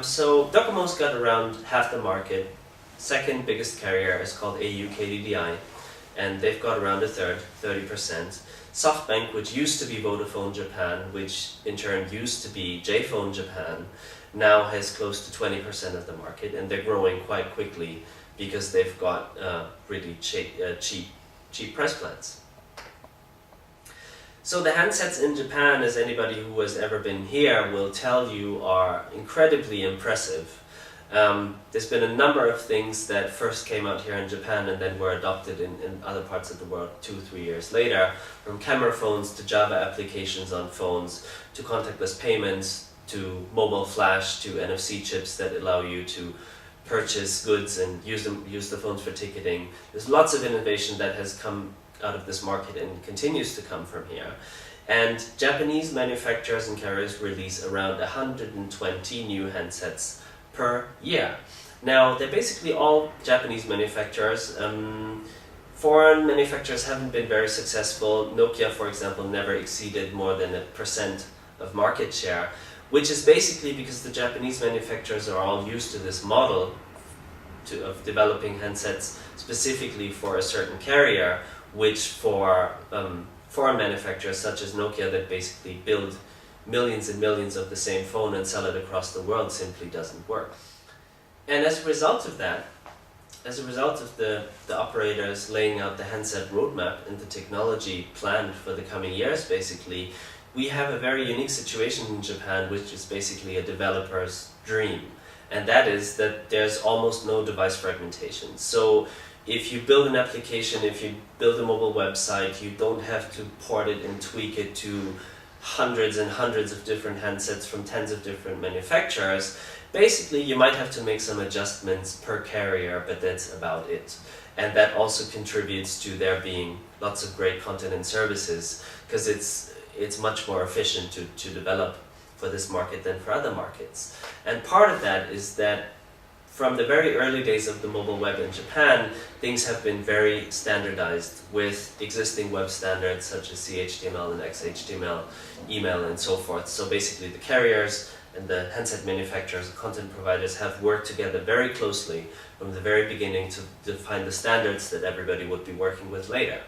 So Docomo's got around half the market. Second biggest carrier is called AU KDDI, and they've got around a third, 30%. SoftBank, which used to be Vodafone Japan, which in turn used to be JPhone Japan, now has close to 20% of the market, and they're growing quite quickly because they've got really cheap price plans. So the handsets in Japan, as anybody who has ever been here will tell you, are incredibly impressive. There's been a number of things that first came out here in Japan and then were adopted in other parts of the world 2-3 years later, from camera phones to Java applications on phones, to contactless payments, to mobile flash, to NFC chips that allow you to purchase goods and use the phones for ticketing. There's lots of innovation that has come out of this market and continues to come from here. And Japanese manufacturers and carriers release around 120 new handsets per year. Now, they're basically all Japanese manufacturers. Foreign manufacturers haven't been very successful. Nokia, for example, never exceeded more than 1% of market share, which is basically because the Japanese manufacturers are all used to this model of developing handsets specifically for a certain carrier, which for foreign manufacturers such as Nokia that basically build millions and millions of the same phone and sell it across the world simply doesn't work. And as a result of that, as a result of the operators laying out the handset roadmap and the technology planned for the coming years, basically, we have a very unique situation in Japan, which is basically a developer's dream. And that is that there's almost no device fragmentation. So if you build an application, if you build a mobile website, you don't have to port it and tweak it to hundreds and hundreds of different handsets from tens of different manufacturers. Basically, you might have to make some adjustments per carrier, but that's about it. And that also contributes to there being lots of great content and services, because it's much more efficient to develop for this market than for other markets. And part of that is that from the very early days of the mobile web in Japan, things have been very standardized with existing web standards such as CHTML and XHTML, email and so forth. So basically the carriers and the handset manufacturers and content providers have worked together very closely from the very beginning to define the standards that everybody would be working with later.